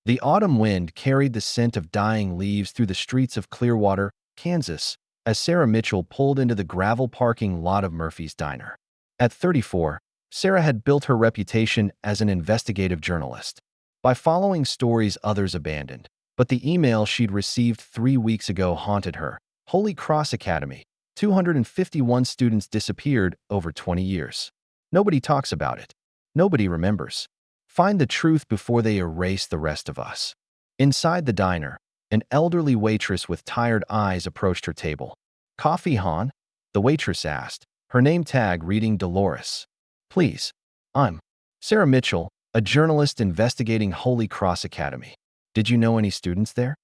The autumn wind carried the scent of dying leaves through the streets of Clearwater, Kansas, as Sarah Mitchell pulled into the gravel parking lot of Murphy's Diner. At 34, Sarah had built her reputation as an investigative journalist by following stories others abandoned. But the email she'd received 3 weeks ago haunted her. Holy Cross Academy. 251 students disappeared over 20 years. Nobody talks about it. Nobody remembers. Find the truth before they erase the rest of us. Inside the diner, an elderly waitress with tired eyes approached her table. Coffee, hon? The waitress asked, her name tag reading Dolores. Please. I'm Sarah Mitchell, a journalist investigating Holy Cross Academy. Did you know any students there?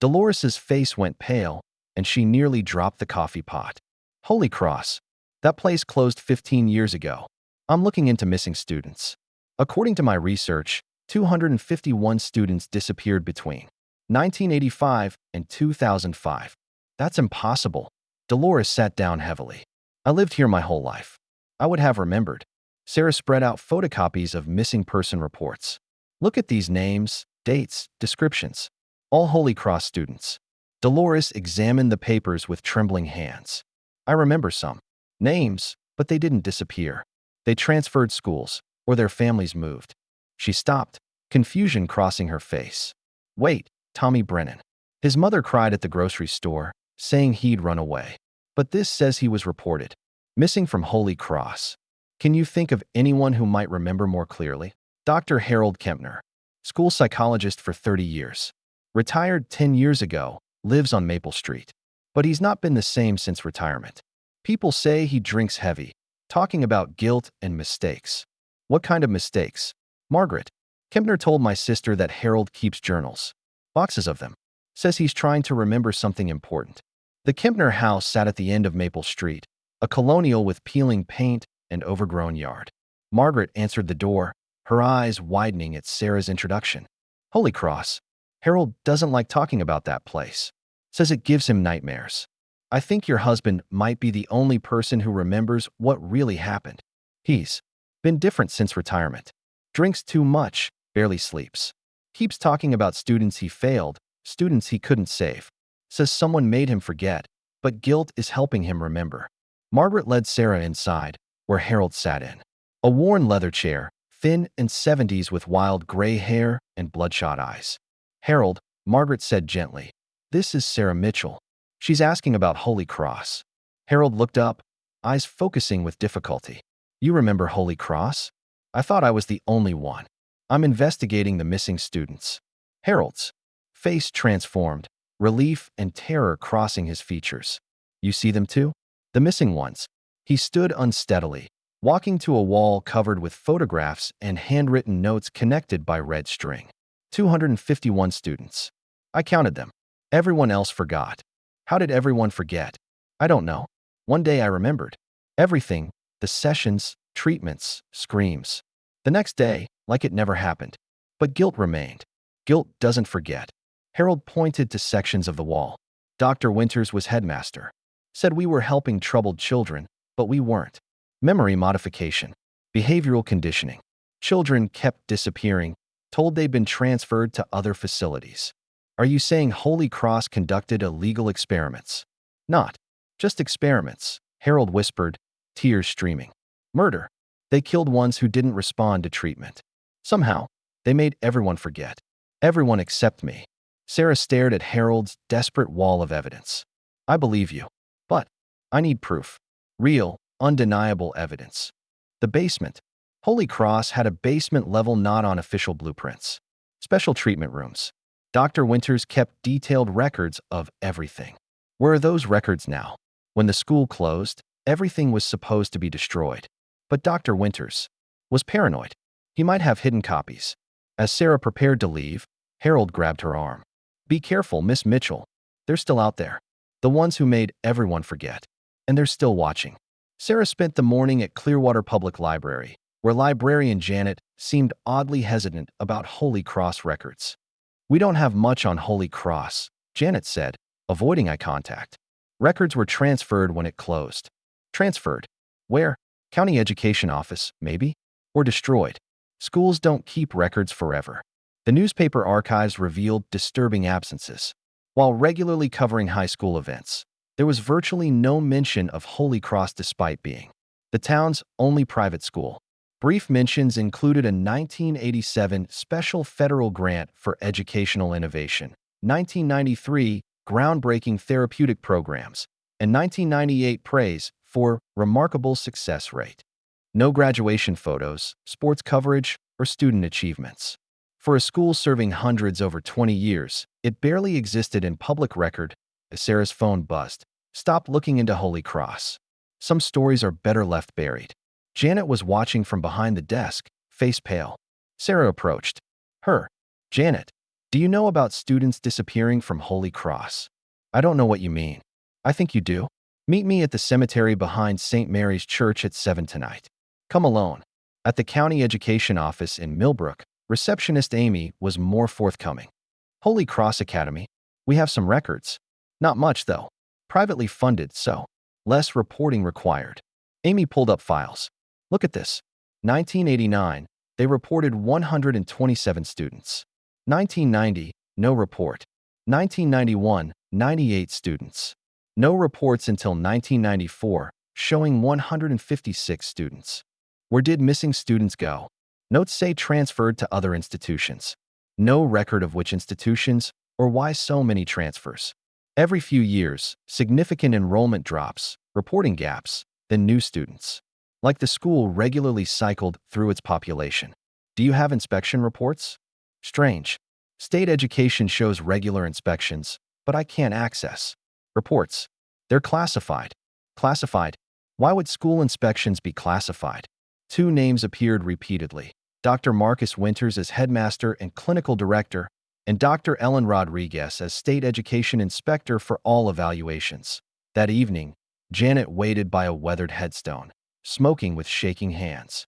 Dolores's face went pale, and she nearly dropped the coffee pot. Holy Cross. That place closed 15 years ago. I'm looking into missing students. According to my research, 251 students disappeared between 1985 and 2005. That's impossible. Dolores sat down heavily. I lived here my whole life. I would have remembered. Sarah spread out photocopies of missing person reports. Look at these names, dates, descriptions. All Holy Cross students. Dolores examined the papers with trembling hands. I remember some names, but they didn't disappear. They transferred schools, or their families moved. She stopped, confusion crossing her face. Wait, Tommy Brennan. His mother cried at the grocery store, saying he'd run away. But this says he was reported missing from Holy Cross. Can you think of anyone who might remember more clearly? Dr. Harold Kempner, school psychologist for 30 years. Retired 10 years ago, lives on Maple Street. But he's not been the same since retirement. People say he drinks heavy, talking about guilt and mistakes. What kind of mistakes? Margaret. Kempner told my sister that Harold keeps journals. Boxes of them. Says he's trying to remember something important. The Kempner house sat at the end of Maple Street, a colonial with peeling paint and overgrown yard. Margaret answered the door, her eyes widening at Sarah's introduction. Holy Cross. Harold doesn't like talking about that place. Says it gives him nightmares. I think your husband might be the only person who remembers what really happened. He's been different since retirement. Drinks too much, barely sleeps. Keeps talking about students he failed, students he couldn't save. Says someone made him forget, but guilt is helping him remember. Margaret led Sarah inside, where Harold sat in. A worn leather chair, thin and 70s with wild gray hair and bloodshot eyes. Harold, Margaret said gently, this is Sarah Mitchell. She's asking about Holy Cross. Harold looked up, eyes focusing with difficulty. You remember Holy Cross? I thought I was the only one. I'm investigating the missing students. Harold's face transformed, relief and terror crossing his features. You see them too? The missing ones. He stood unsteadily, walking to a wall covered with photographs and handwritten notes connected by red string. 251 students. I counted them. Everyone else forgot. How did everyone forget? I don't know. One day I remembered. Everything, the sessions, treatments, screams. The next day, like it never happened. But guilt remained. Guilt doesn't forget. Harold pointed to sections of the wall. Dr. Winters was headmaster. Said we were helping troubled children, but we weren't. Memory modification. Behavioral conditioning. Children kept disappearing, told they'd been transferred to other facilities. Are you saying Holy Cross conducted illegal experiments? Not just experiments, Harold whispered, tears streaming. Murder. They killed ones who didn't respond to treatment. Somehow, they made everyone forget. Everyone except me. Sarah stared at Harold's desperate wall of evidence. I believe you. But I need proof. Real, undeniable evidence. The basement. Holy Cross had a basement level not on official blueprints. Special treatment rooms. Dr. Winters kept detailed records of everything. Where are those records now? When the school closed, everything was supposed to be destroyed. But Dr. Winters was paranoid. He might have hidden copies. As Sarah prepared to leave, Harold grabbed her arm. Be careful, Miss Mitchell. They're still out there. The ones who made everyone forget. And they're still watching. Sarah spent the morning at Clearwater Public Library, where librarian Janet seemed oddly hesitant about Holy Cross records. We don't have much on Holy Cross, Janet said, avoiding eye contact. Records were transferred when it closed. Transferred? Where? County Education Office, maybe? Or destroyed. Schools don't keep records forever. The newspaper archives revealed disturbing absences. While regularly covering high school events, there was virtually no mention of Holy Cross despite being the town's only private school. Brief mentions included a 1987 special federal grant for educational innovation, 1993 groundbreaking therapeutic programs, and 1998 praise for remarkable success rate. No graduation photos, sports coverage, or student achievements. For a school serving hundreds over 20 years, it barely existed in public record. As Sarah's phone buzzed, stopped looking into Holy Cross. Some stories are better left buried. Janet was watching from behind the desk, face pale. Sarah approached her. Janet, do you know about students disappearing from Holy Cross? I don't know what you mean. I think you do. Meet me at the cemetery behind St. Mary's Church at 7 tonight. Come alone. At the county education office in Millbrook, receptionist Amy was more forthcoming. Holy Cross Academy. We have some records. Not much, though. Privately funded, so less reporting required. Amy pulled up files. Look at this. 1989, they reported 127 students. 1990, no report. 1991, 98 students. No reports until 1994, showing 156 students. Where did missing students go? Notes say transferred to other institutions. No record of which institutions or why so many transfers. Every few years, significant enrollment drops, reporting gaps, then new students. Like the school regularly cycled through its population. Do you have inspection reports? Strange. State education shows regular inspections, but I can't access reports. They're classified. Classified? Why would school inspections be classified? Two names appeared repeatedly. Dr. Marcus Winters as headmaster and clinical director, and Dr. Ellen Rodriguez as state education inspector for all evaluations. That evening, Janet waited by a weathered headstone, smoking with shaking hands.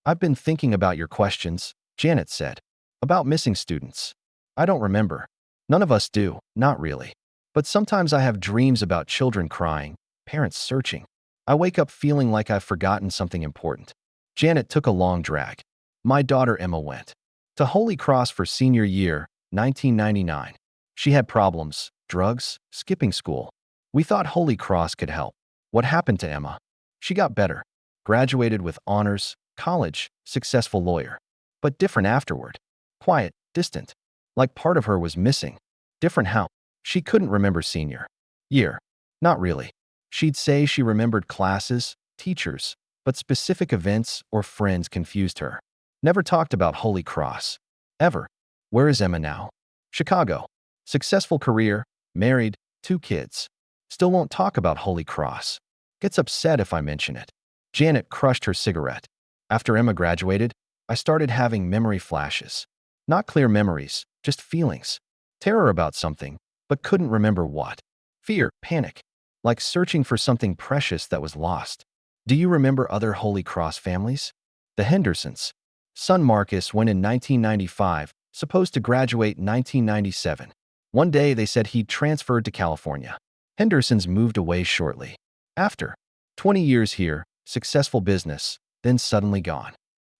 I've been thinking about your questions, Janet said. About missing students. I don't remember. None of us do, not really. But sometimes I have dreams about children crying, parents searching. I wake up feeling like I've forgotten something important. Janet took a long drag. My daughter Emma went to Holy Cross for senior year, 1999. She had problems, drugs, skipping school. We thought Holy Cross could help. What happened to Emma? She got better. Graduated with honors, college, successful lawyer. But different afterward. Quiet, distant. Like part of her was missing. Different how? She couldn't remember senior year. Not really. She'd say she remembered classes, teachers, but specific events or friends confused her. Never talked about Holy Cross. Ever. Where is Emma now? Chicago. Successful career, married, 2 kids. Still won't talk about Holy Cross. Gets upset if I mention it. Janet crushed her cigarette. After Emma graduated, I started having memory flashes. Not clear memories, just feelings. Terror about something, but couldn't remember what. Fear, panic. Like searching for something precious that was lost. Do you remember other Holy Cross families? The Hendersons. Son Marcus went in 1995, supposed to graduate 1997. One day they said he'd transferred to California. Hendersons moved away shortly after. 20 years here, successful business, then suddenly gone.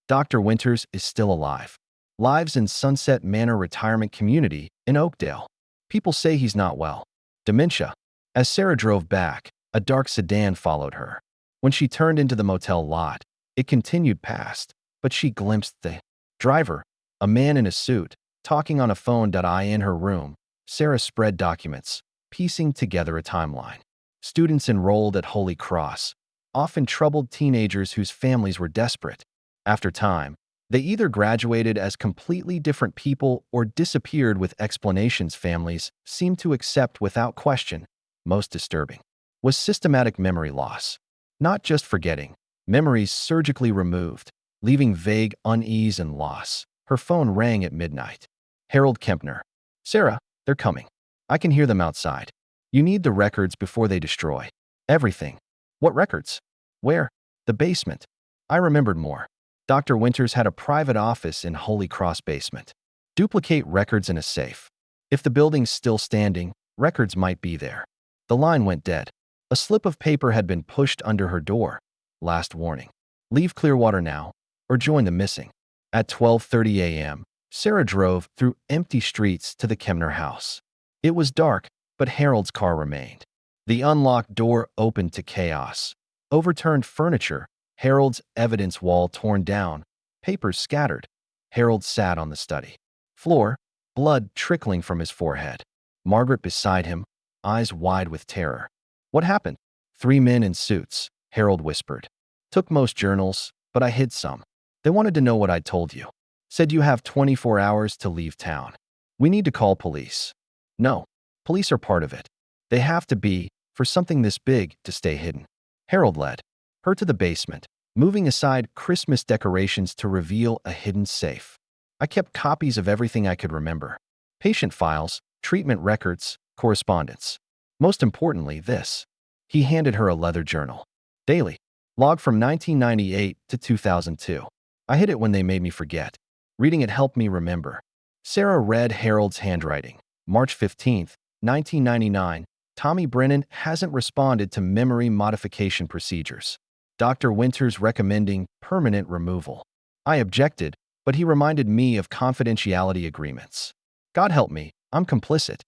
Dr. Winters is still alive. Lives in Sunset Manor Retirement Community in Oakdale. People say he's not well. Dementia. As Sarah drove back, a dark sedan followed her. When she turned into the motel lot, it continued past, but she glimpsed the driver, a man in a suit, talking on a phone. In her room, Sarah spread documents, piecing together a timeline. Students enrolled at Holy Cross, often troubled teenagers whose families were desperate. After time, they either graduated as completely different people or disappeared with explanations families seemed to accept without question. Most disturbing was systematic memory loss. Not just forgetting, memories surgically removed, leaving vague unease and loss. Her phone rang at midnight. Harold Kempner. Sarah, they're coming. I can hear them outside. You need the records before they destroy everything. What records? Where? The basement. I remembered more. Dr. Winters had a private office in Holy Cross basement. Duplicate records in a safe. If the building's still standing, records might be there. The line went dead. A slip of paper had been pushed under her door. Last warning. Leave Clearwater now, or join the missing. At 12:30 a.m., Sarah drove through empty streets to the Kemner house. It was dark, but Harold's car remained. The unlocked door opened to chaos. Overturned furniture, Harold's evidence wall torn down, papers scattered. Harold sat on the study floor, blood trickling from his forehead. Margaret beside him, eyes wide with terror. What happened? 3 men in suits, Harold whispered. Took most journals, but I hid some. They wanted to know what I told you. Said you have 24 hours to leave town. We need to call police. No, police are part of it. They have to be, for something this big, to stay hidden. Harold led her to the basement, moving aside Christmas decorations to reveal a hidden safe. I kept copies of everything I could remember. Patient files, treatment records, correspondence. Most importantly, this. He handed her a leather journal. Daily. Log from 1998 to 2002. I hid it when they made me forget. Reading it helped me remember. Sarah read Harold's handwriting. March 15, 1999. Tommy Brennan hasn't responded to memory modification procedures. Dr. Winters recommending permanent removal. I objected, but he reminded me of confidentiality agreements. God help me, I'm complicit.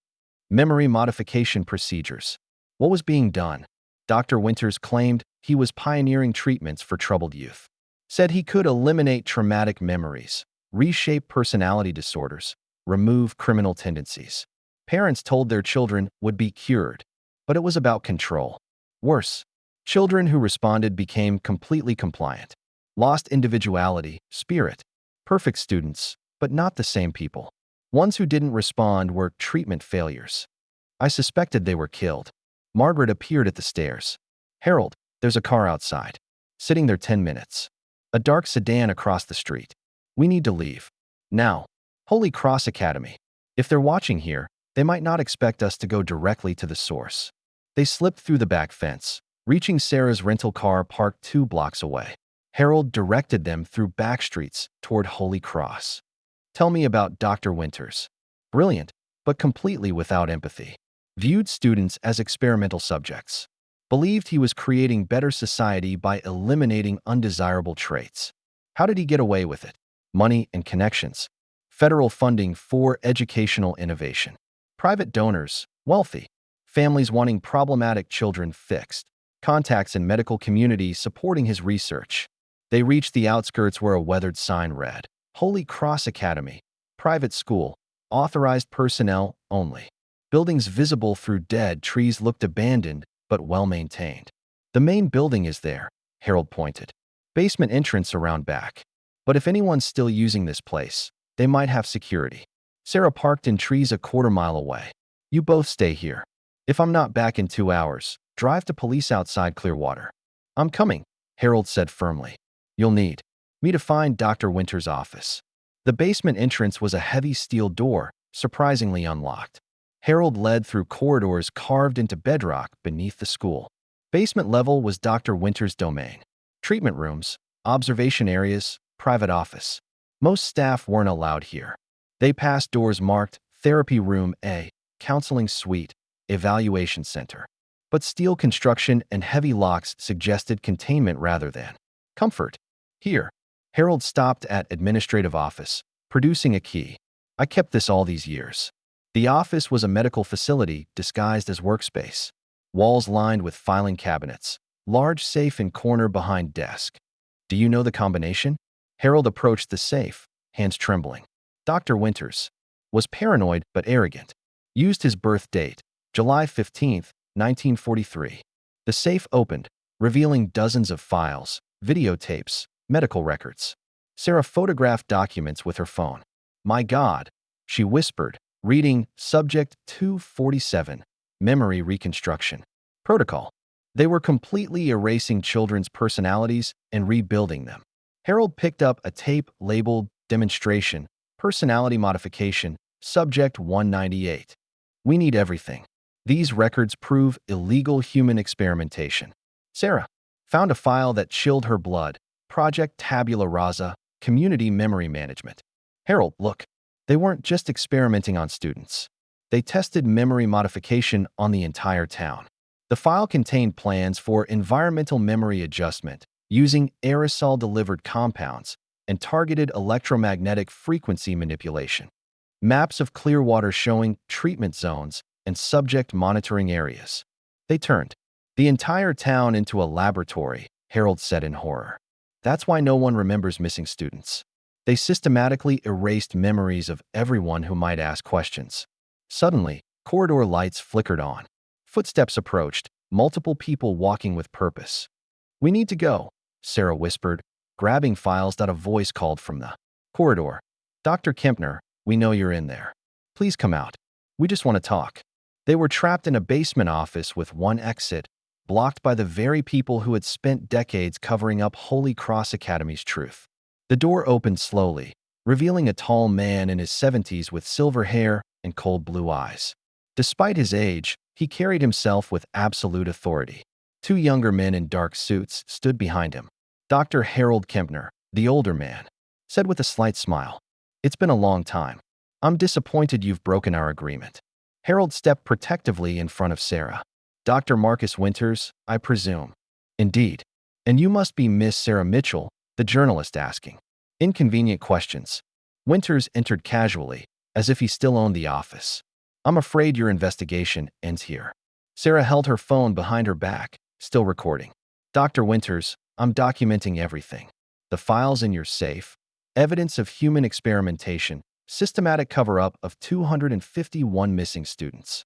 Memory modification procedures. What was being done? Dr. Winters claimed he was pioneering treatments for troubled youth. Said he could eliminate traumatic memories, reshape personality disorders, remove criminal tendencies. Parents told their children would be cured, but it was about control. Worse, children who responded became completely compliant, lost individuality, spirit. Perfect students, but not the same people. Ones who didn't respond were treatment failures. I suspected they were killed. Margaret appeared at the stairs. Harold, there's a car outside. Sitting there 10 minutes. A dark sedan across the street. We need to leave. Now. Holy Cross Academy. If they're watching here, they might not expect us to go directly to the source. They slipped through the back fence, reaching Sarah's rental car parked 2 blocks away. Harold directed them through back streets toward Holy Cross. Tell me about Dr. Winters. Brilliant, but completely without empathy. Viewed students as experimental subjects. Believed he was creating better society by eliminating undesirable traits. How did he get away with it? Money and connections. Federal funding for educational innovation. Private donors, wealthy. Families wanting problematic children fixed. Contacts in medical community supporting his research. They reached the outskirts where a weathered sign read, Holy Cross Academy, private school, authorized personnel only. Buildings visible through dead trees looked abandoned, but well-maintained. The main building is there, Harold pointed. Basement entrance around back. But if anyone's still using this place, they might have security. Sarah parked in trees a quarter-mile away. You both stay here. If I'm not back in 2 hours, drive to police outside Clearwater. I'm coming, Harold said firmly. You'll need me to find Dr. Winters' office. The basement entrance was a heavy steel door, surprisingly unlocked. Harold led through corridors carved into bedrock beneath the school. Basement level was Dr. Winters' domain. Treatment rooms, observation areas, private office. Most staff weren't allowed here. They passed doors marked Therapy Room A, Counseling Suite, Evaluation Center. But steel construction and heavy locks suggested containment rather than comfort. Here, Harold stopped at administrative office, producing a key. I kept this all these years. The office was a medical facility disguised as workspace. Walls lined with filing cabinets. Large safe in corner behind desk. Do you know the combination? Harold approached the safe, hands trembling. Dr. Winters was paranoid but arrogant. Used his birth date, July 15, 1943. The safe opened, revealing dozens of files, videotapes, medical records. Sarah photographed documents with her phone. My God, she whispered, reading Subject 247, Memory Reconstruction. Protocol. They were completely erasing children's personalities and rebuilding them. Harold picked up a tape labeled Demonstration, Personality Modification, Subject 198. We need everything. These records prove illegal human experimentation. Sarah found a file that chilled her blood. Project Tabula Rasa, Community Memory Management. Harold, look. They weren't just experimenting on students. They tested memory modification on the entire town. The file contained plans for environmental memory adjustment using aerosol-delivered compounds, and targeted electromagnetic frequency manipulation. Maps of Clearwater showing treatment zones and subject monitoring areas. They turned the entire town into a laboratory, Harold said in horror. That's why no one remembers missing students. They systematically erased memories of everyone who might ask questions. Suddenly, corridor lights flickered on. Footsteps approached, multiple people walking with purpose. "We need to go," Sarah whispered, grabbing files that a voice called from the corridor. "Dr. Kempner, we know you're in there. Please come out. We just want to talk." They were trapped in a basement office with one exit, blocked by the very people who had spent decades covering up Holy Cross Academy's truth. The door opened slowly, revealing a tall man in his 70s with silver hair and cold blue eyes. Despite his age, he carried himself with absolute authority. Two younger men in dark suits stood behind him. Dr. Harold Kempner, the older man, said with a slight smile, "It's been a long time. I'm disappointed you've broken our agreement." Harold stepped protectively in front of Sarah. "Dr. Marcus Winters, I presume." "Indeed. And you must be Miss Sarah Mitchell," the journalist asking. Inconvenient questions. Winters entered casually, as if he still owned the office. "I'm afraid your investigation ends here." Sarah held her phone behind her back, still recording. "Dr. Winters, I'm documenting everything. The files in your safe, evidence of human experimentation, systematic cover-up of 251 missing students."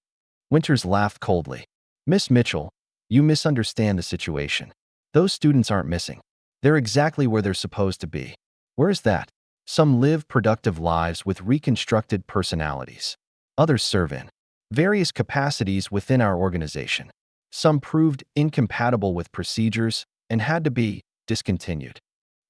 Winters laughed coldly. "Miss Mitchell, you misunderstand the situation. Those students aren't missing. They're exactly where they're supposed to be." "Where is that?" "Some live productive lives with reconstructed personalities. Others serve in various capacities within our organization. Some proved incompatible with procedures and had to be discontinued."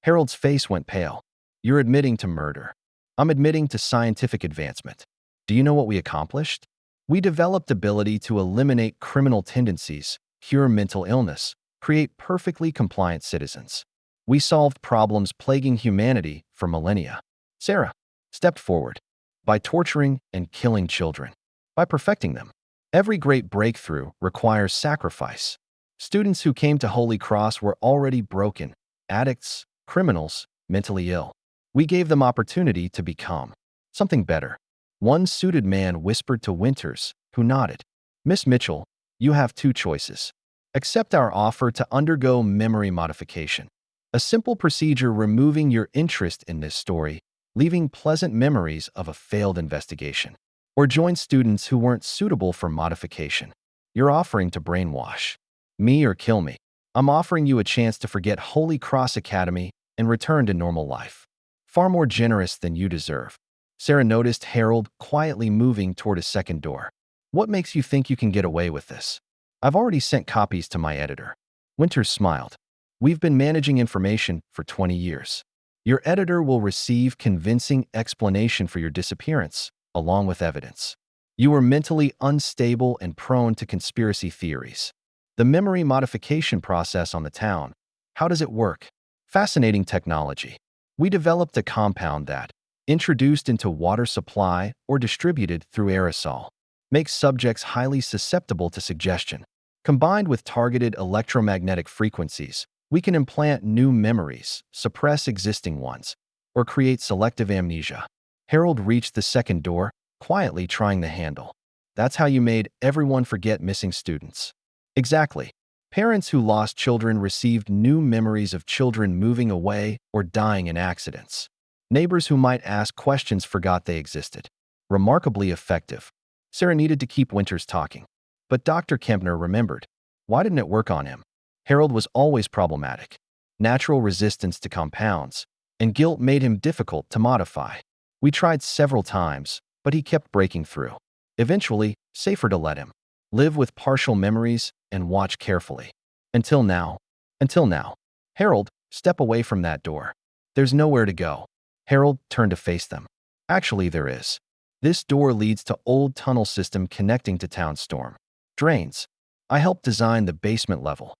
Harold's face went pale. "You're admitting to murder. I'm admitting to scientific advancement. Do you know what we accomplished? We developed ability to eliminate criminal tendencies, cure mental illness, create perfectly compliant citizens. We solved problems plaguing humanity for millennia." Sarah stepped forward. "By torturing and killing children. By perfecting them. Every great breakthrough requires sacrifice. Students who came to Holy Cross were already broken, addicts, criminals, mentally ill. We gave them opportunity to become something better." One suited man whispered to Winters, who nodded. "Miss Mitchell, you have two choices. Accept our offer to undergo memory modification. A simple procedure removing your interest in this story, leaving pleasant memories of a failed investigation. Or join students who weren't suitable for modification. You're offering to brainwash me or kill me. I'm offering you a chance to forget Holy Cross Academy and return to normal life. Far more generous than you deserve." Sarah noticed Harold quietly moving toward a second door. "What makes you think you can get away with this?" "I've already sent copies to my editor." Winters smiled. "We've been managing information for 20 years. Your editor will receive convincing explanation for your disappearance, along with evidence. You were mentally unstable and prone to conspiracy theories. The memory modification process on the town. How does it work? Fascinating technology. We developed a compound that, introduced into water supply or distributed through aerosol, makes subjects highly susceptible to suggestion. Combined with targeted electromagnetic frequencies, we can implant new memories, suppress existing ones, or create selective amnesia." Harold reached the second door, quietly trying the handle. "That's how you made everyone forget missing students." "Exactly. Parents who lost children received new memories of children moving away or dying in accidents. Neighbors who might ask questions forgot they existed." Remarkably effective. Sarah needed to keep Winters talking. But Dr. Kempner remembered. Why didn't it work on him? Harold was always problematic. Natural resistance to compounds, and guilt made him difficult to modify. We tried several times, but he kept breaking through. Eventually, safer to let him live with partial memories and watch carefully. Until now. Until now. "Harold, step away from that door. There's nowhere to go." Harold turned to face them. "Actually, there is. This door leads to old tunnel system connecting to town storm drains. I helped design the basement level."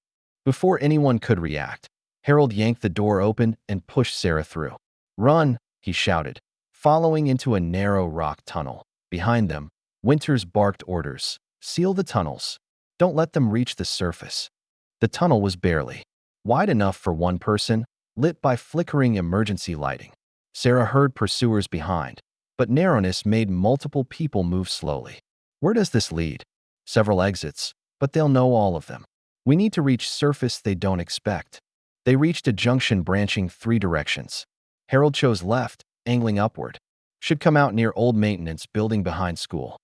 Before anyone could react, Harold yanked the door open and pushed Sarah through. "Run," he shouted, following into a narrow rock tunnel. Behind them, Winters barked orders. "Seal the tunnels. Don't let them reach the surface." The tunnel was barely wide enough for one person, lit by flickering emergency lighting. Sarah heard pursuers behind, but narrowness made multiple people move slowly. Where does this lead? Several exits, but they'll know all of them. We need to reach surface they don't expect. They reached a junction branching 3 directions. Harold chose left, angling upward. Should come out near old maintenance building behind school.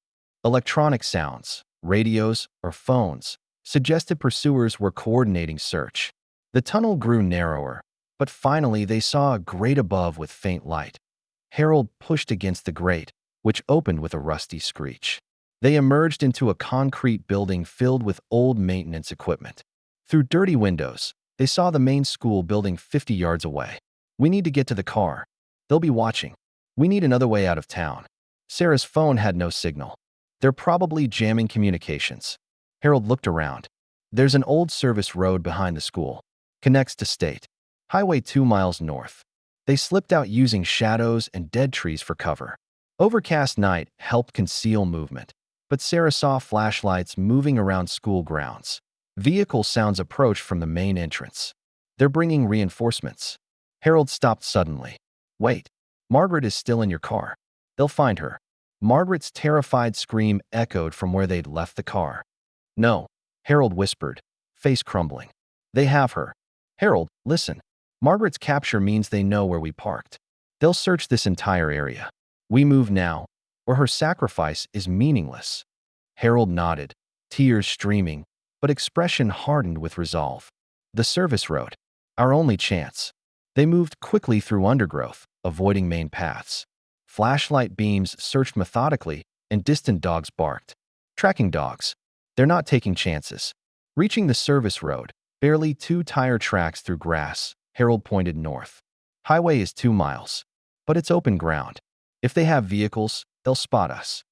Electronic sounds, radios, or phones suggested pursuers were coordinating search. The tunnel grew narrower, but finally they saw a grate above with faint light. Harold pushed against the grate, which opened with a rusty screech. They emerged into a concrete building filled with old maintenance equipment. Through dirty windows, they saw the main school building 50 yards away. We need to get to the car. They'll be watching. We need another way out of town. Sarah's phone had no signal. They're probably jamming communications. Harold looked around. There's an old service road behind the school. Connects to State Highway 2 miles north. They slipped out using shadows and dead trees for cover. Overcast night helped conceal movement, but Sarah saw flashlights moving around school grounds. Vehicle sounds approached from the main entrance. They're bringing reinforcements. Harold stopped suddenly. Wait, Margaret is still in your car. They'll find her. Margaret's terrified scream echoed from where they'd left the car. No, Harold whispered, face crumbling. They have her. Harold, listen. Margaret's capture means they know where we parked. They'll search this entire area. We move now, or her sacrifice is meaningless. Harold nodded, tears streaming, but expression hardened with resolve. The service road. Our only chance. They moved quickly through undergrowth, avoiding main paths. Flashlight beams searched methodically, and distant dogs barked. Tracking dogs. They're not taking chances. Reaching the service road, barely 2 tire tracks through grass, Harold pointed north. Highway is 2 miles, but it's open ground. If they have vehicles, they'll spot us.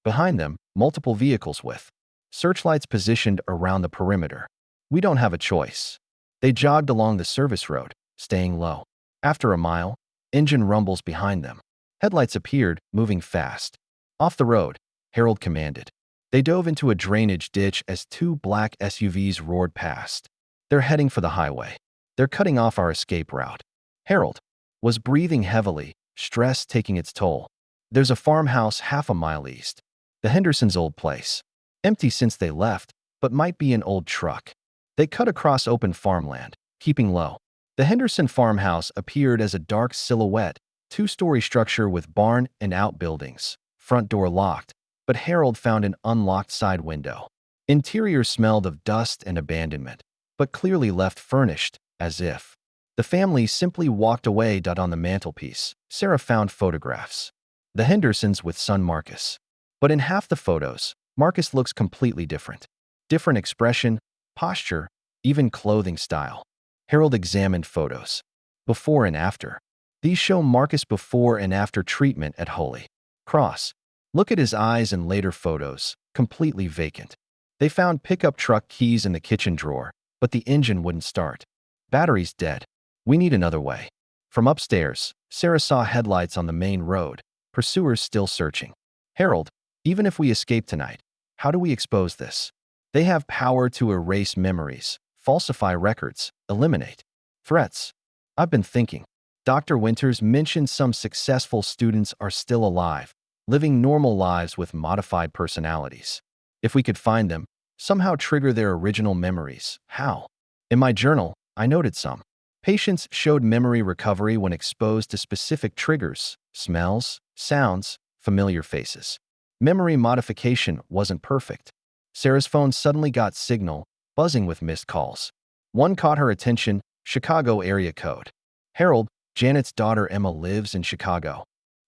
Behind them, multiple vehicles with searchlights positioned around the perimeter. We don't have a choice. They jogged along the service road, staying low. After a mile, engine rumbles behind them. Headlights appeared, moving fast. Off the road, Harold commanded. They dove into a drainage ditch as 2 black SUVs roared past. They're heading for the highway. They're cutting off our escape route. Harold was breathing heavily, stress taking its toll. There's a farmhouse half a mile east. The Hendersons' old place. Empty since they left, but might be an old truck. They cut across open farmland, keeping low. The Henderson farmhouse appeared as a dark silhouette, 2-story structure with barn and outbuildings. Front door locked, but Harold found an unlocked side window. Interior smelled of dust and abandonment, but clearly left furnished, as if the family simply walked away. On the mantelpiece, Sarah found photographs. The Hendersons with son Marcus. But in half the photos, Marcus looks completely different. Different expression, posture, even clothing style. Harold examined photos. Before and after. These show Marcus before and after treatment at Holy Cross. Look at his eyes in later photos, completely vacant. They found pickup truck keys in the kitchen drawer, but the engine wouldn't start. Battery's dead. We need another way. From upstairs, Sarah saw headlights on the main road, pursuers still searching. Harold, even if we escape tonight, how do we expose this? They have power to erase memories, falsify records, eliminate threats. I've been thinking. Dr. Winters mentioned some successful students are still alive, living normal lives with modified personalities. If we could find them, somehow trigger their original memories, how? In my journal, I noted some. Patients showed memory recovery when exposed to specific triggers, smells, sounds, familiar faces. Memory modification wasn't perfect. Sarah's phone suddenly got signal, buzzing with missed calls. One caught her attention, Chicago area code. Harold, Janet's daughter Emma lives in Chicago.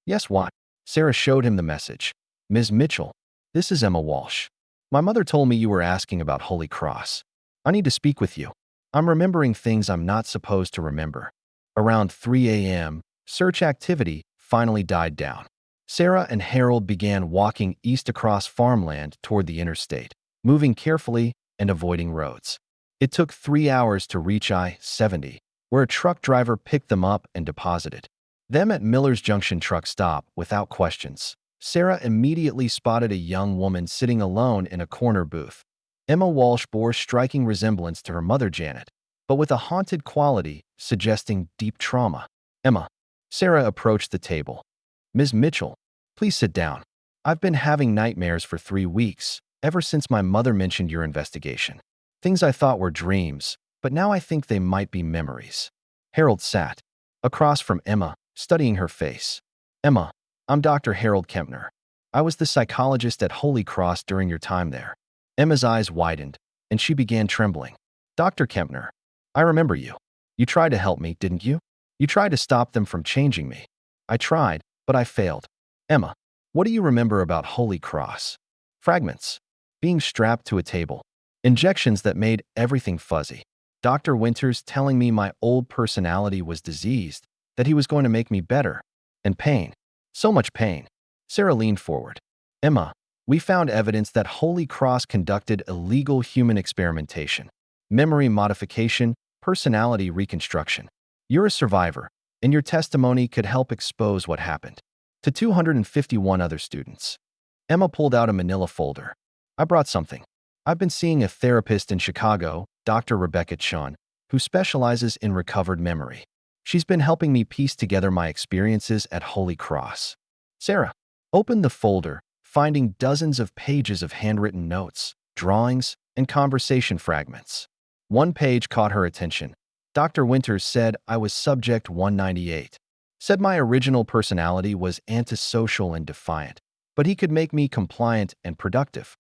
Yes, what? Sarah showed him the message. Ms. Mitchell, this is Emma Walsh. My mother told me you were asking about Holy Cross. I need to speak with you. I'm remembering things I'm not supposed to remember. Around 3 a.m., search activity finally died down. Sarah and Harold began walking east across farmland toward the interstate, moving carefully and avoiding roads. It took 3 hours to reach I-70, where a truck driver picked them up and deposited them at Miller's Junction truck stop without questions. Sarah immediately spotted a young woman sitting alone in a corner booth. Emma Walsh bore striking resemblance to her mother Janet. but with a haunted quality suggesting deep trauma. Emma. Sarah approached the table. Ms. Mitchell, please sit down. I've been having nightmares for 3 weeks, ever since my mother mentioned your investigation. Things I thought were dreams, but now I think they might be memories. Harold sat across from Emma, studying her face. Emma, I'm Dr. Harold Kempner. I was the psychologist at Holy Cross during your time there. Emma's eyes widened, and she began trembling. Dr. Kempner, I remember you. You tried to help me, didn't you? You tried to stop them from changing me. I tried, but I failed. Emma, what do you remember about Holy Cross? Fragments. Being strapped to a table. Injections that made everything fuzzy. Dr. Winters telling me my old personality was diseased, that he was going to make me better. And pain. So much pain. Sarah leaned forward. Emma, we found evidence that Holy Cross conducted illegal human experimentation, memory modification, personality reconstruction. You're a survivor, and your testimony could help expose what happened. To 251 other students. Emma pulled out a manila folder. I brought something. I've been seeing a therapist in Chicago, Dr. Rebecca Chun, who specializes in recovered memory. She's been helping me piece together my experiences at Holy Cross. Sarah opened the folder, finding dozens of pages of handwritten notes, drawings, and conversation fragments. One page caught her attention. Dr. Winters said I was subject 198. Said my original personality was antisocial and defiant, but he could make me compliant and productive.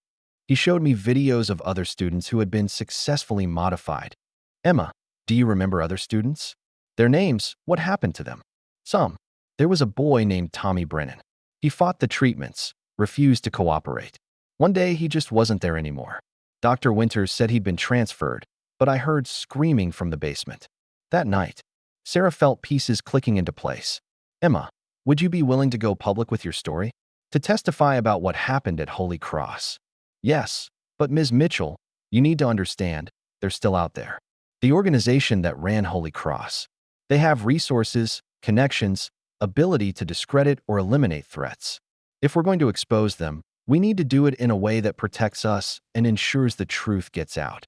He showed me videos of other students who had been successfully modified. Emma, do you remember other students? Their names, what happened to them? Some. There was a boy named Tommy Brennan. He fought the treatments, refused to cooperate. One day he just wasn't there anymore. Dr. Winters said he'd been transferred, but I heard screaming from the basement. That night, Sarah felt pieces clicking into place. Emma, would you be willing to go public with your story? To testify about what happened at Holy Cross? Yes, but Ms. Mitchell, you need to understand, they're still out there. The organization that ran Holy Cross. They have resources, connections, ability to discredit or eliminate threats. If we're going to expose them, we need to do it in a way that protects us and ensures the truth gets out.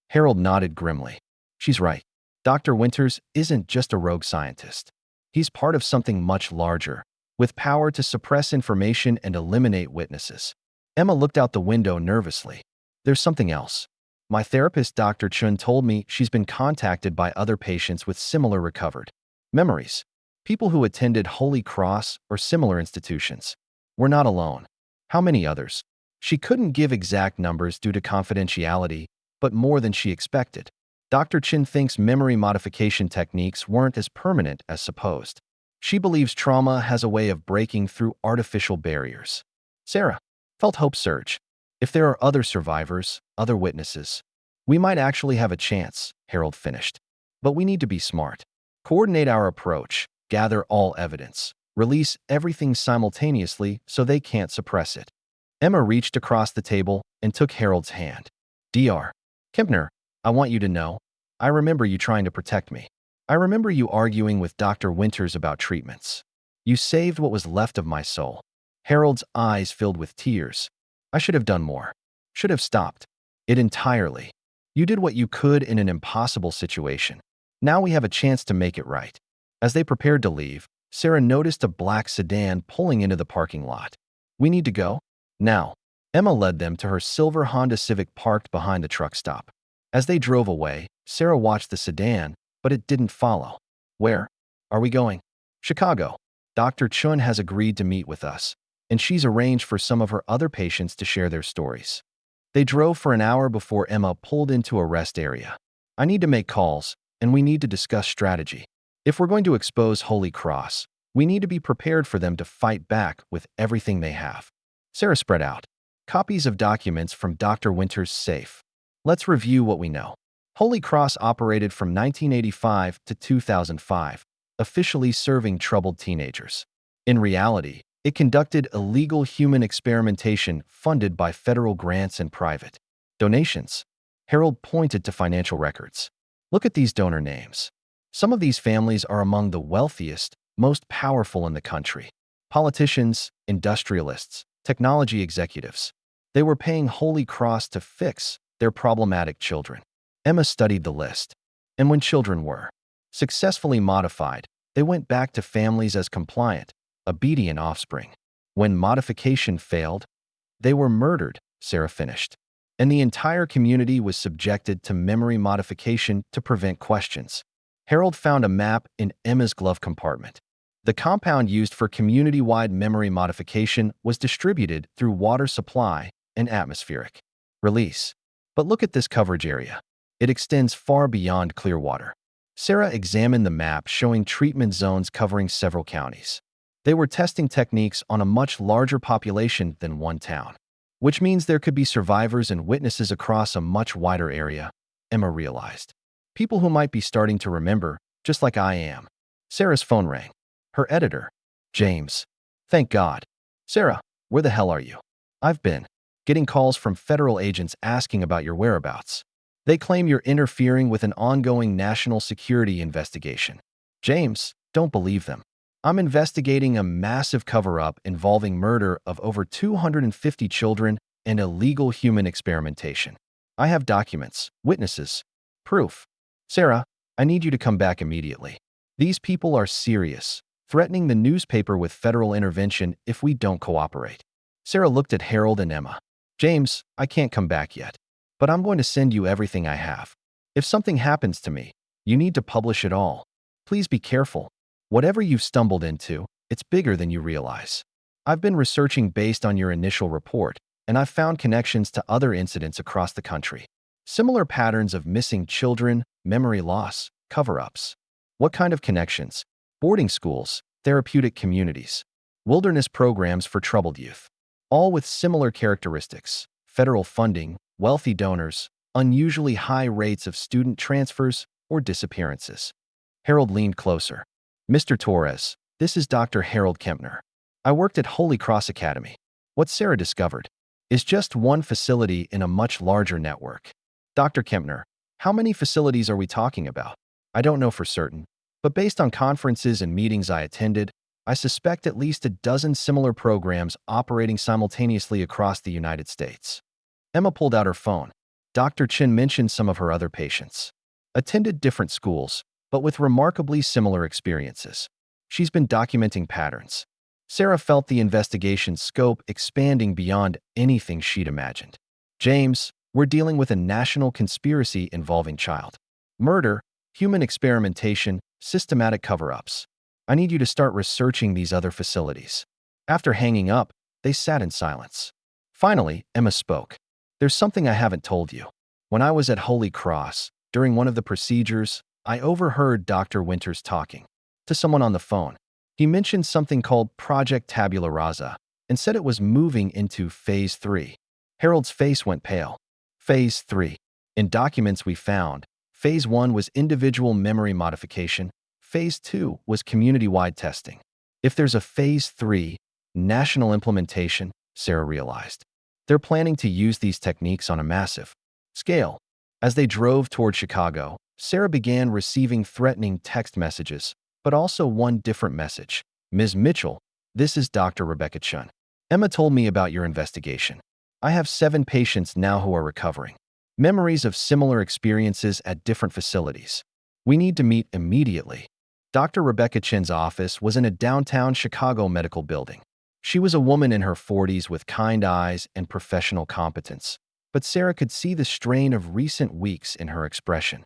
Harold nodded grimly. She's right. Dr. Winters isn't just a rogue scientist. He's part of something much larger, with power to suppress information and eliminate witnesses. Emma looked out the window nervously. There's something else. My therapist, Dr. Chun, told me she's been contacted by other patients with similar recovered memories. People who attended Holy Cross or similar institutions. We're not alone. How many others? She couldn't give exact numbers due to confidentiality, but more than she expected. Dr. Chin thinks memory modification techniques weren't as permanent as supposed. She believes trauma has a way of breaking through artificial barriers. Sarah felt hope surge. If there are other survivors, other witnesses, we might actually have a chance, Harold finished. But we need to be smart. Coordinate our approach, gather all evidence, release everything simultaneously so they can't suppress it. Emma reached across the table and took Harold's hand. Dr. Kempner, I want you to know, I remember you trying to protect me. I remember you arguing with Dr. Winters about treatments. You saved what was left of my soul. Harold's eyes filled with tears. I should have done more. Should have stopped it entirely. You did what you could in an impossible situation. Now we have a chance to make it right. As they prepared to leave, Sarah noticed a black sedan pulling into the parking lot. We need to go? Now. Emma led them to her silver Honda Civic parked behind the truck stop. As they drove away, Sarah watched the sedan, but it didn't follow. Where are we going? Chicago. Dr. Chun has agreed to meet with us, and she's arranged for some of her other patients to share their stories. They drove for an hour before Emma pulled into a rest area. I need to make calls, and we need to discuss strategy. If we're going to expose Holy Cross, we need to be prepared for them to fight back with everything they have. Sarah spread out copies of documents from Dr. Winters' safe. Let's review what we know. Holy Cross operated from 1985 to 2005, officially serving troubled teenagers. In reality, it conducted illegal human experimentation funded by federal grants and private donations. Harold pointed to financial records. Look at these donor names. Some of these families are among the wealthiest, most powerful in the country. Politicians, industrialists, technology executives. They were paying Holy Cross to fix their problematic children. Emma studied the list. And when children were successfully modified, they went back to families as compliant, obedient offspring. When modification failed, they were murdered, Sarah finished. And the entire community was subjected to memory modification to prevent questions. Harold found a map in Emma's glove compartment. The compound used for community-wide memory modification was distributed through water supply and atmospheric release. But look at this coverage area. It extends far beyond Clearwater. Sarah examined the map showing treatment zones covering several counties. They were testing techniques on a much larger population than one town, which means there could be survivors and witnesses across a much wider area, Emma realized. People who might be starting to remember, just like I am. Sarah's phone rang. Her editor, James. Thank God. Sarah, where the hell are you? I've been getting calls from federal agents asking about your whereabouts. They claim you're interfering with an ongoing national security investigation. James, don't believe them. I'm investigating a massive cover-up involving murder of over 250 children and illegal human experimentation. I have documents, witnesses, proof. Sarah, I need you to come back immediately. These people are serious, threatening the newspaper with federal intervention if we don't cooperate. Sarah looked at Harold and Emma. James, I can't come back yet, but I'm going to send you everything I have. If something happens to me, you need to publish it all. Please be careful. Whatever you've stumbled into, it's bigger than you realize. I've been researching based on your initial report, and I've found connections to other incidents across the country. Similar patterns of missing children, memory loss, cover-ups. What kind of connections? Boarding schools, therapeutic communities, wilderness programs for troubled youth. All with similar characteristics: federal funding, wealthy donors, unusually high rates of student transfers or disappearances. Harold leaned closer. Mr. Torres, this is Dr. Harold Kempner. I worked at Holy Cross Academy. What Sarah discovered is just one facility in a much larger network. Dr. Kempner, how many facilities are we talking about? I don't know for certain, but based on conferences and meetings I attended, I suspect at least a dozen similar programs operating simultaneously across the United States. Emma pulled out her phone. Dr. Chin mentioned some of her other patients. Attended different schools, but with remarkably similar experiences. She's been documenting patterns. Sarah felt the investigation's scope expanding beyond anything she'd imagined. James, we're dealing with a national conspiracy involving child murder, human experimentation, systematic cover-ups. I need you to start researching these other facilities. After hanging up, they sat in silence. Finally, Emma spoke. There's something I haven't told you. When I was at Holy Cross, during one of the procedures, I overheard Dr. Winters talking to someone on the phone. He mentioned something called Project Tabula Rasa and said it was moving into Phase 3. Harold's face went pale. Phase 3. In documents we found, Phase 1 was individual memory modification. Phase 2 was community-wide testing. If there's a Phase 3, national implementation, Sarah realized, they're planning to use these techniques on a massive scale. As they drove toward Chicago, Sarah began receiving threatening text messages, but also one different message. Ms. Mitchell, this is Dr. Rebecca Chun. Emma told me about your investigation. I have 7 patients now who are recovering. Memories of similar experiences at different facilities. We need to meet immediately. Dr. Rebecca Chin's office was in a downtown Chicago medical building. She was a woman in her 40s with kind eyes and professional competence, but Sarah could see the strain of recent weeks in her expression.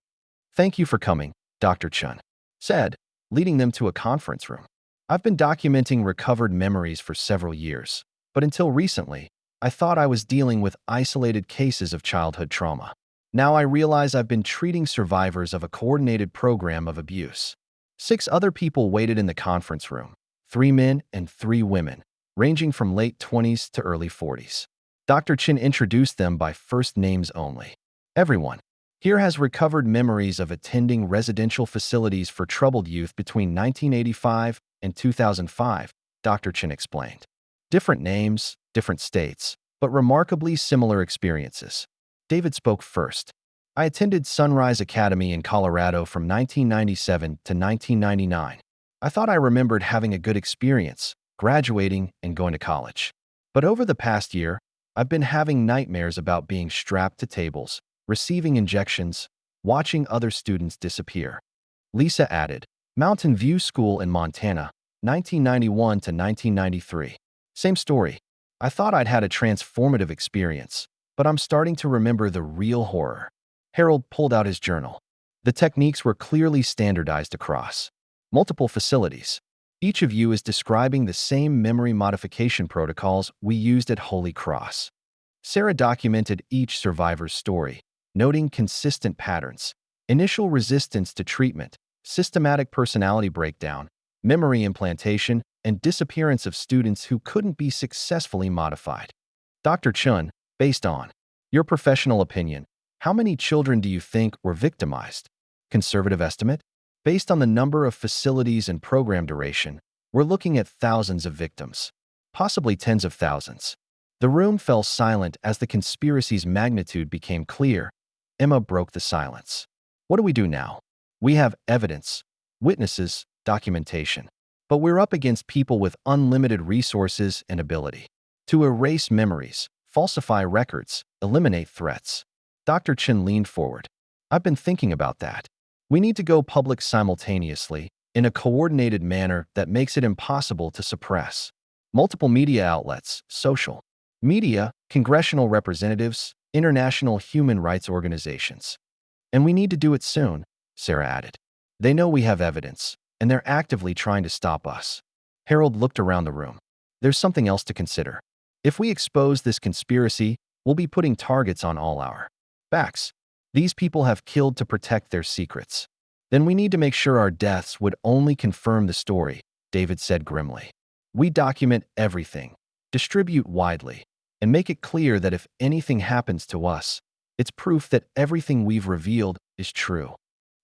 Thank you for coming, Dr. Chun said, leading them to a conference room. I've been documenting recovered memories for several years, but until recently, I thought I was dealing with isolated cases of childhood trauma. Now I realize I've been treating survivors of a coordinated program of abuse. 6 other people waited in the conference room, 3 men and 3 women, ranging from late 20s to early 40s. Dr. Chin introduced them by first names only. Everyone here has recovered memories of attending residential facilities for troubled youth between 1985 and 2005, Dr. Chin explained. Different names, different states, but remarkably similar experiences. David spoke first. I attended Sunrise Academy in Colorado from 1997 to 1999. I thought I remembered having a good experience, graduating and going to college. But over the past year, I've been having nightmares about being strapped to tables, receiving injections, watching other students disappear. Lisa added, Mountain View School in Montana, 1991 to 1993. Same story. I thought I'd had a transformative experience, but I'm starting to remember the real horror. Harold pulled out his journal. The techniques were clearly standardized across multiple facilities. Each of you is describing the same memory modification protocols we used at Holy Cross. Sarah documented each survivor's story, noting consistent patterns: initial resistance to treatment, systematic personality breakdown, memory implantation, and disappearance of students who couldn't be successfully modified. Dr. Chun, based on your professional opinion, how many children do you think were victimized? Conservative estimate? Based on the number of facilities and program duration, we're looking at thousands of victims, possibly tens of thousands. The room fell silent as the conspiracy's magnitude became clear. Emma broke the silence. What do we do now? We have evidence, witnesses, documentation. But we're up against people with unlimited resources and ability to erase memories, falsify records, eliminate threats. Dr. Chin leaned forward. I've been thinking about that. We need to go public simultaneously, in a coordinated manner that makes it impossible to suppress. Multiple media outlets, social media, congressional representatives, international human rights organizations. And we need to do it soon, Sarah added. They know we have evidence, and they're actively trying to stop us. Harold looked around the room. There's something else to consider. If we expose this conspiracy, we'll be putting targets on all our backs. These people have killed to protect their secrets. Then we need to make sure our deaths would only confirm the story, David said grimly. We document everything, distribute widely, and make it clear that if anything happens to us, it's proof that everything we've revealed is true.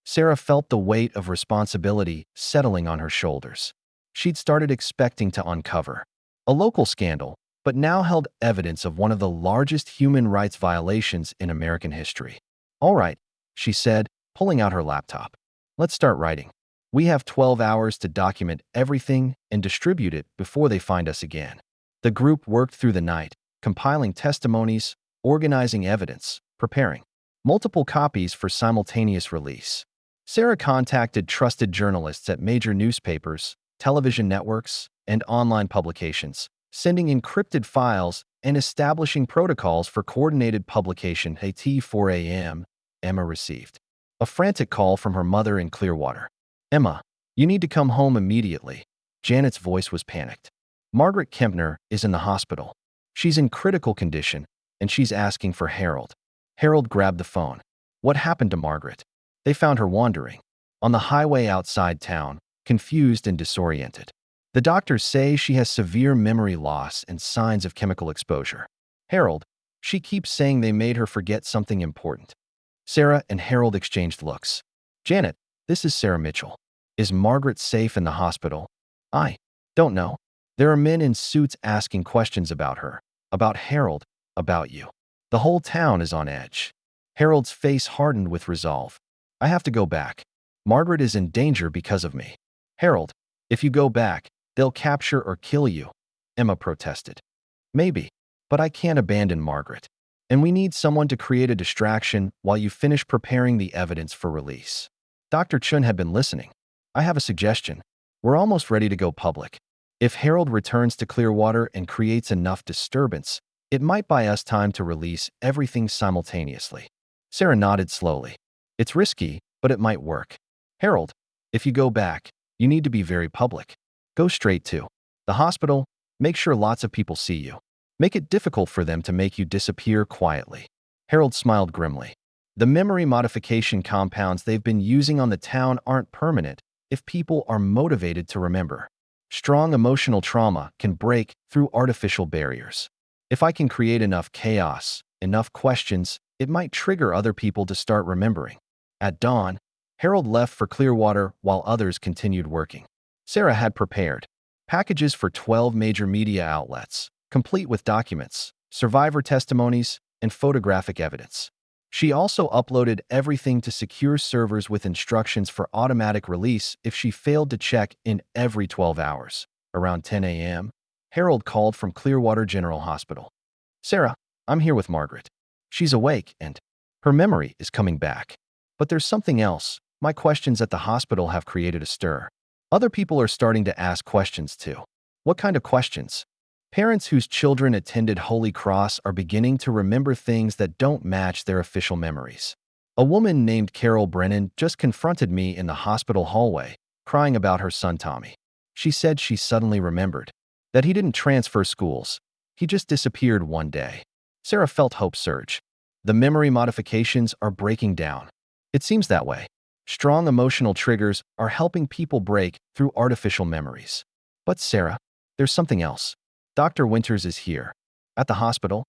Sarah felt the weight of responsibility settling on her shoulders. She'd started expecting to uncover a local scandal, but now held evidence of one of the largest human rights violations in American history. All right, she said, pulling out her laptop. Let's start writing. We have 12 hours to document everything and distribute it before they find us again. The group worked through the night, compiling testimonies, organizing evidence, preparing multiple copies for simultaneous release. Sarah contacted trusted journalists at major newspapers, television networks, and online publications, sending encrypted files and establishing protocols for coordinated publication. At 4 a.m., Emma received a frantic call from her mother in Clearwater. Emma, you need to come home immediately. Janet's voice was panicked. Margaret Kempner is in the hospital. She's in critical condition, and she's asking for Harold. Harold grabbed the phone. What happened to Margaret? They found her wandering on the highway outside town, confused and disoriented. The doctors say she has severe memory loss and signs of chemical exposure. Harold, she keeps saying they made her forget something important. Sarah and Harold exchanged looks. Janet, this is Sarah Mitchell. Is Margaret safe in the hospital? I don't know. There are men in suits asking questions about her, about Harold, about you. The whole town is on edge. Harold's face hardened with resolve. I have to go back. Margaret is in danger because of me. Harold, if you go back, they'll capture or kill you, Emma protested. Maybe, but I can't abandon Margaret. And we need someone to create a distraction while you finish preparing the evidence for release. Dr. Chun had been listening. I have a suggestion. We're almost ready to go public. If Harold returns to Clearwater and creates enough disturbance, it might buy us time to release everything simultaneously. Sarah nodded slowly. It's risky, but it might work. Harold, if you go back, you need to be very public. Go straight to the hospital. Make sure lots of people see you. Make it difficult for them to make you disappear quietly. Harold smiled grimly. The memory modification compounds they've been using on the town aren't permanent if people are motivated to remember. Strong emotional trauma can break through artificial barriers. If I can create enough chaos, enough questions, it might trigger other people to start remembering. At dawn, Harold left for Clearwater while others continued working. Sarah had prepared packages for 12 major media outlets, complete with documents, survivor testimonies, and photographic evidence. She also uploaded everything to secure servers with instructions for automatic release if she failed to check in every 12 hours. Around 10 a.m., Harold called from Clearwater General Hospital. Sarah, I'm here with Margaret. She's awake and her memory is coming back. But there's something else. My questions at the hospital have created a stir. Other people are starting to ask questions too. What kind of questions? Parents whose children attended Holy Cross are beginning to remember things that don't match their official memories. A woman named Carol Brennan just confronted me in the hospital hallway, crying about her son Tommy. She said she suddenly remembered that he didn't transfer schools. He just disappeared one day. Sarah felt hope surge. The memory modifications are breaking down. It seems that way. Strong emotional triggers are helping people break through artificial memories. But Sarah, there's something else. Dr. Winters is here. At the hospital.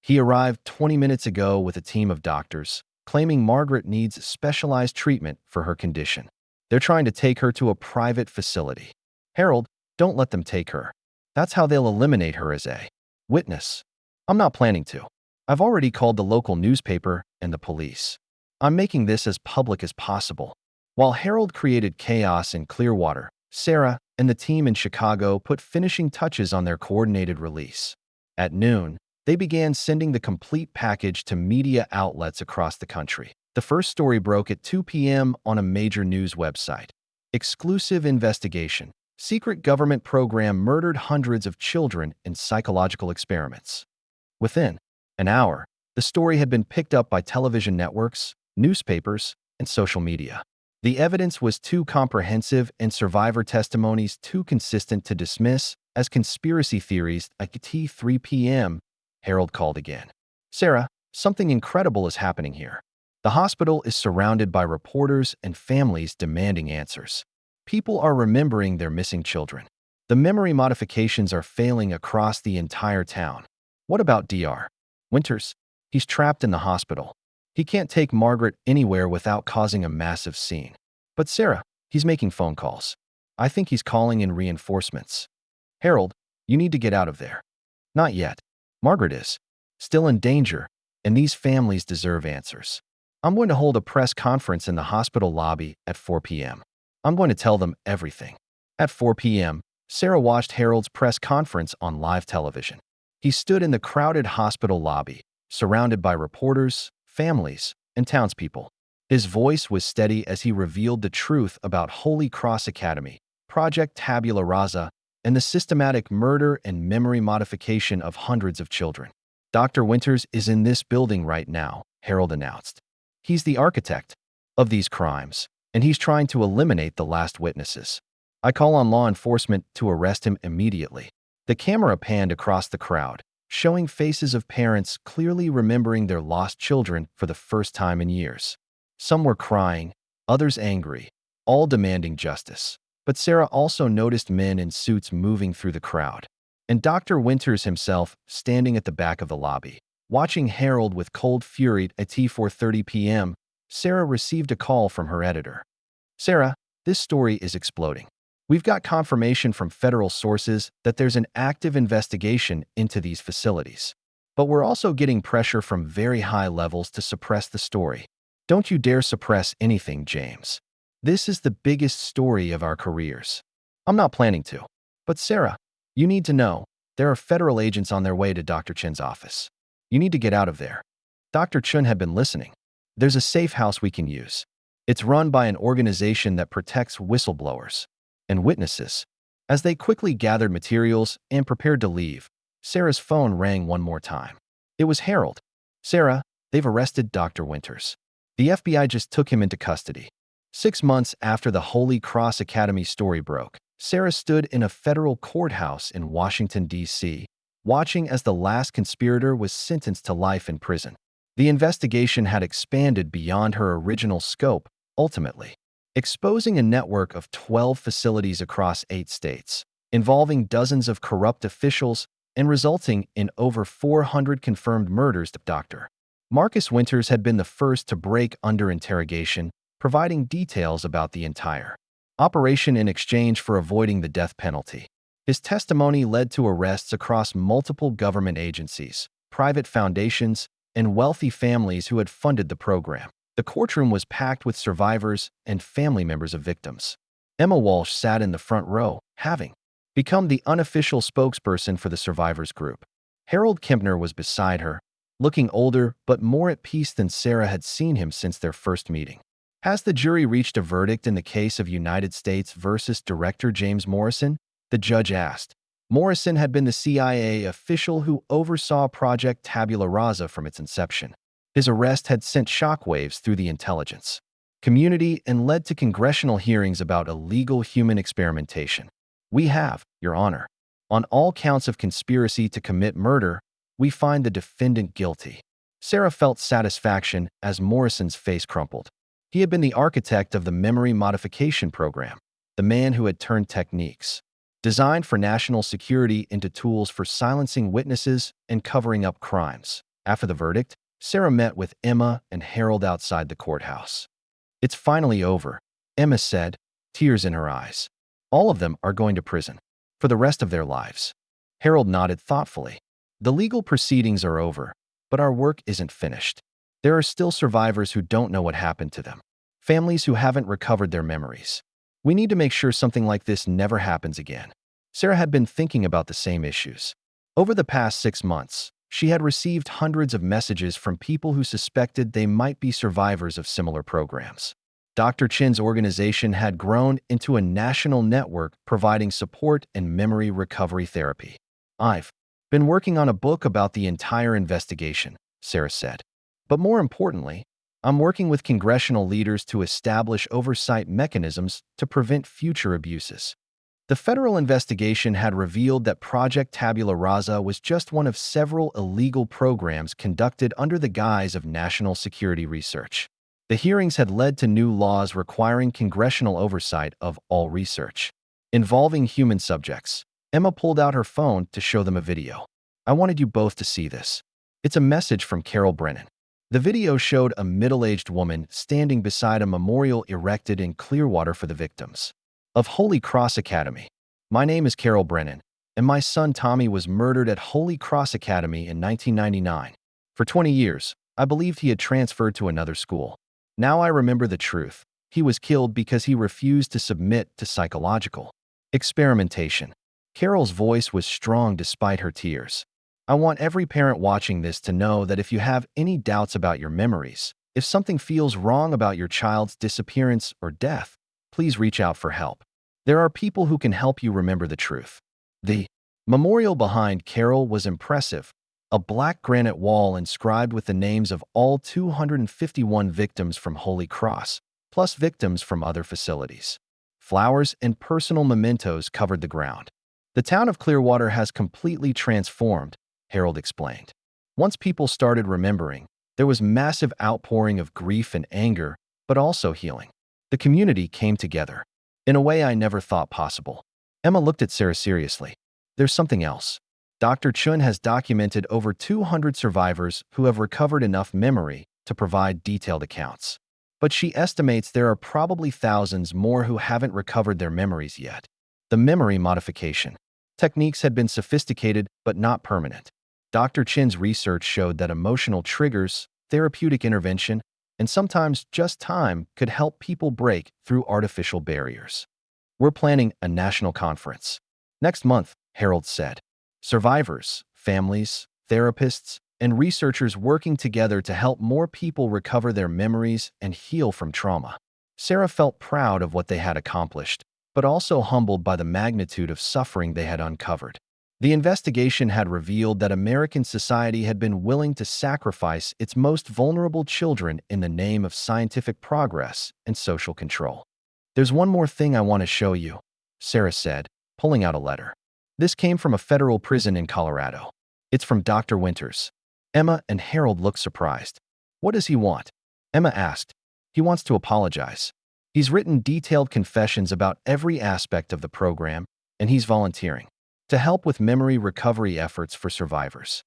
He arrived 20 minutes ago with a team of doctors, claiming Margaret needs specialized treatment for her condition. They're trying to take her to a private facility. Harold, don't let them take her. That's how they'll eliminate her as a witness. I'm not planning to. I've already called the local newspaper and the police. I'm making this as public as possible. While Harold created chaos in Clearwater, Sarah and the team in Chicago put finishing touches on their coordinated release. At noon, they began sending the complete package to media outlets across the country. The first story broke at 2 p.m. on a major news website. Exclusive investigation. Secret government program murdered hundreds of children in psychological experiments. Within an hour, the story had been picked up by television networks, newspapers, and social media. The evidence was too comprehensive and survivor testimonies too consistent to dismiss as conspiracy theories. At 3 p.m., Harold called again. Sarah, something incredible is happening here. The hospital is surrounded by reporters and families demanding answers. People are remembering their missing children. The memory modifications are failing across the entire town. What about Dr. Winters? He's trapped in the hospital. He can't take Margaret anywhere without causing a massive scene. But Sarah, he's making phone calls. I think he's calling in reinforcements. Harold, you need to get out of there. Not yet. Margaret is still in danger, and these families deserve answers. I'm going to hold a press conference in the hospital lobby at 4 p.m. I'm going to tell them everything. At 4 p.m., Sarah watched Harold's press conference on live television. He stood in the crowded hospital lobby, surrounded by reporters, families, and townspeople. His voice was steady as he revealed the truth about Holy Cross Academy, Project Tabula Rasa, and the systematic murder and memory modification of hundreds of children. Dr. Winters is in this building right now, Harold announced. He's the architect of these crimes, and he's trying to eliminate the last witnesses. I call on law enforcement to arrest him immediately. The camera panned across the crowd, showing faces of parents clearly remembering their lost children for the first time in years. Some were crying, others angry, all demanding justice. But Sarah also noticed men in suits moving through the crowd, and Dr. Winters himself standing at the back of the lobby. Watching Harold with cold fury at 4:30 p.m., Sarah received a call from her editor. Sarah, this story is exploding. We've got confirmation from federal sources that there's an active investigation into these facilities. But we're also getting pressure from very high levels to suppress the story. Don't you dare suppress anything, James. This is the biggest story of our careers. I'm not planning to. But Sarah, you need to know, there are federal agents on their way to Dr. Chen's office. You need to get out of there. Dr. Chen had been listening. There's a safe house we can use. It's run by an organization that protects whistleblowers and witnesses. As they quickly gathered materials and prepared to leave, Sarah's phone rang one more time. It was Harold. Sarah, they've arrested Dr. Winters. The FBI just took him into custody. 6 months after the Holy Cross Academy story broke, Sarah stood in a federal courthouse in Washington, D.C., watching as the last conspirator was sentenced to life in prison. The investigation had expanded beyond her original scope, ultimately exposing a network of 12 facilities across 8 states, involving dozens of corrupt officials and resulting in over 400 confirmed murders. Dr. Marcus Winters had been the first to break under interrogation, providing details about the entire operation in exchange for avoiding the death penalty. His testimony led to arrests across multiple government agencies, private foundations, and wealthy families who had funded the program. The courtroom was packed with survivors and family members of victims. Emma Walsh sat in the front row, having become the unofficial spokesperson for the survivors group. Harold Kempner was beside her, looking older but more at peace than Sarah had seen him since their first meeting. Has the jury reached a verdict in the case of United States versus Director James Morrison? The judge asked. Morrison had been the CIA official who oversaw Project Tabula Rasa from its inception. His arrest had sent shockwaves through the intelligence community and led to congressional hearings about illegal human experimentation. We have, Your Honor, on all counts of conspiracy to commit murder, we find the defendant guilty. Sarah felt satisfaction as Morrison's face crumpled. He had been the architect of the memory modification program, the man who had turned techniques designed for national security into tools for silencing witnesses and covering up crimes. After the verdict, Sarah met with Emma and Harold outside the courthouse. It's finally over, Emma said, tears in her eyes. All of them are going to prison for the rest of their lives. Harold nodded thoughtfully. The legal proceedings are over, but our work isn't finished. There are still survivors who don't know what happened to them, families who haven't recovered their memories. We need to make sure something like this never happens again. Sarah had been thinking about the same issues. Over the past 6 months, she had received hundreds of messages from people who suspected they might be survivors of similar programs. Dr. Chin's organization had grown into a national network providing support and memory recovery therapy. I've been working on a book about the entire investigation, Sarah said. But more importantly, I'm working with congressional leaders to establish oversight mechanisms to prevent future abuses. The federal investigation had revealed that Project Tabula Rasa was just one of several illegal programs conducted under the guise of national security research. The hearings had led to new laws requiring congressional oversight of all research involving human subjects. Emma pulled out her phone to show them a video. I wanted you both to see this. It's a message from Carol Brennan. The video showed a middle-aged woman standing beside a memorial erected in Clearwater for the victims of Holy Cross Academy. My name is Carol Brennan, and my son Tommy was murdered at Holy Cross Academy in 1999. For 20 years, I believed he had transferred to another school. Now I remember the truth. He was killed because he refused to submit to psychological experimentation. Carol's voice was strong despite her tears. I want every parent watching this to know that if you have any doubts about your memories, if something feels wrong about your child's disappearance or death, please reach out for help. There are people who can help you remember the truth. The memorial behind Carol was impressive, a black granite wall inscribed with the names of all 251 victims from Holy Cross, plus victims from other facilities. Flowers and personal mementos covered the ground. The town of Clearwater has completely transformed, Harold explained. Once people started remembering, there was massive outpouring of grief and anger, but also healing. The community came together in a way I never thought possible. Emma looked at Sarah seriously. There's something else. Dr. Chun has documented over 200 survivors who have recovered enough memory to provide detailed accounts. But she estimates there are probably thousands more who haven't recovered their memories yet. The memory modification techniques had been sophisticated but not permanent. Dr. Chin's research showed that emotional triggers, therapeutic intervention, and sometimes just time could help people break through artificial barriers. We're planning a national conference next month, Harold said. Survivors, families, therapists, and researchers working together to help more people recover their memories and heal from trauma. Sarah felt proud of what they had accomplished, but also humbled by the magnitude of suffering they had uncovered. The investigation had revealed that American society had been willing to sacrifice its most vulnerable children in the name of scientific progress and social control. There's one more thing I want to show you, Sarah said, pulling out a letter. This came from a federal prison in Colorado. It's from Dr. Winters. Emma and Harold looked surprised. What does he want? Emma asked. He wants to apologize. He's written detailed confessions about every aspect of the program, and he's volunteering to help with memory recovery efforts for survivors.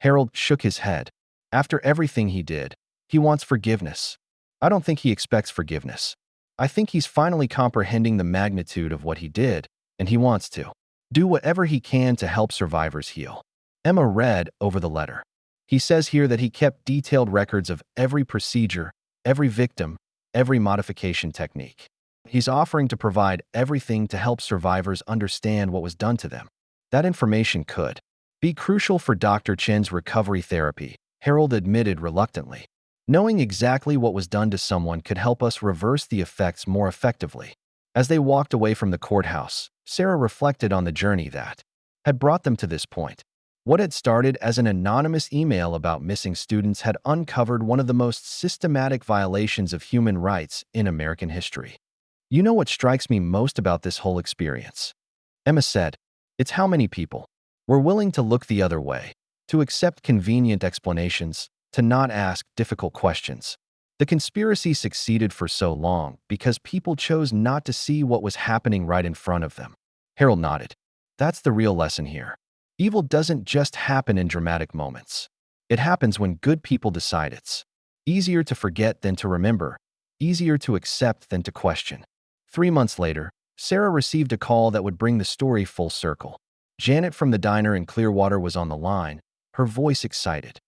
Harold shook his head. After everything he did, he wants forgiveness. I don't think he expects forgiveness. I think he's finally comprehending the magnitude of what he did, and he wants to do whatever he can to help survivors heal. Emma read over the letter. He says here that he kept detailed records of every procedure, every victim, every modification technique. He's offering to provide everything to help survivors understand what was done to them. That information could be crucial for Dr. Chin's recovery therapy, Harold admitted reluctantly. Knowing exactly what was done to someone could help us reverse the effects more effectively. As they walked away from the courthouse, Sarah reflected on the journey that had brought them to this point. What had started as an anonymous email about missing students had uncovered one of the most systematic violations of human rights in American history. You know what strikes me most about this whole experience? Emma said, it's how many people were willing to look the other way, to accept convenient explanations, to not ask difficult questions. The conspiracy succeeded for so long because people chose not to see what was happening right in front of them. Harold nodded. That's the real lesson here. Evil doesn't just happen in dramatic moments. It happens when good people decide it's easier to forget than to remember, easier to accept than to question. 3 months later, Sarah received a call that would bring the story full circle. Janet from the diner in Clearwater was on the line, her voice excited.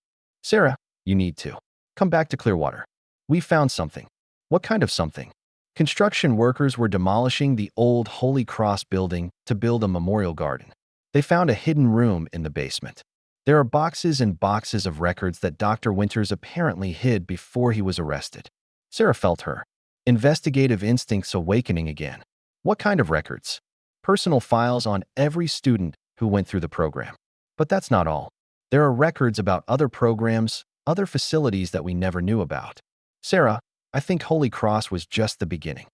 Sarah, you need to come back to Clearwater. We found something. What kind of something? Construction workers were demolishing the old Holy Cross building to build a memorial garden. They found a hidden room in the basement. There are boxes and boxes of records that Dr. Winters apparently hid before he was arrested. Sarah felt her investigative instincts awakening again. What kind of records? Personal files on every student who went through the program. But that's not all. There are records about other programs, other facilities that we never knew about. Sarah, I think Holy Cross was just the beginning.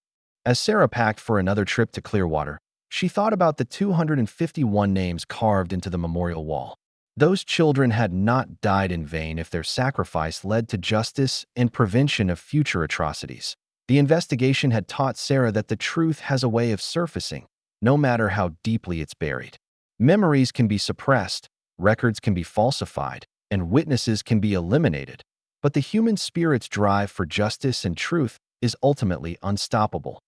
As Sarah packed for another trip to Clearwater, she thought about the 251 names carved into the memorial wall. Those children had not died in vain if their sacrifice led to justice and prevention of future atrocities. The investigation had taught Sarah that the truth has a way of surfacing, no matter how deeply it's buried. Memories can be suppressed, records can be falsified, and witnesses can be eliminated. But the human spirit's drive for justice and truth is ultimately unstoppable.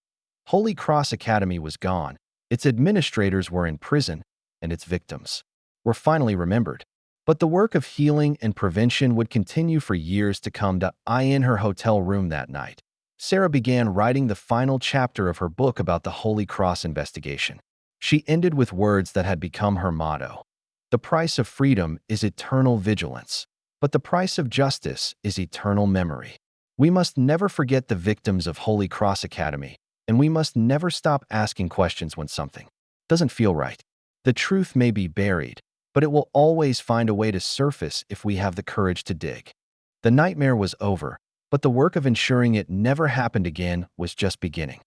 Holy Cross Academy was gone, its administrators were in prison, and its victims were finally remembered. But the work of healing and prevention would continue for years to come. In her hotel room that night, Sarah began writing the final chapter of her book about the Holy Cross investigation. She ended with words that had become her motto. The price of freedom is eternal vigilance, but the price of justice is eternal memory. We must never forget the victims of Holy Cross Academy, and we must never stop asking questions when something doesn't feel right. The truth may be buried, but it will always find a way to surface if we have the courage to dig. The nightmare was over, but the work of ensuring it never happened again was just beginning.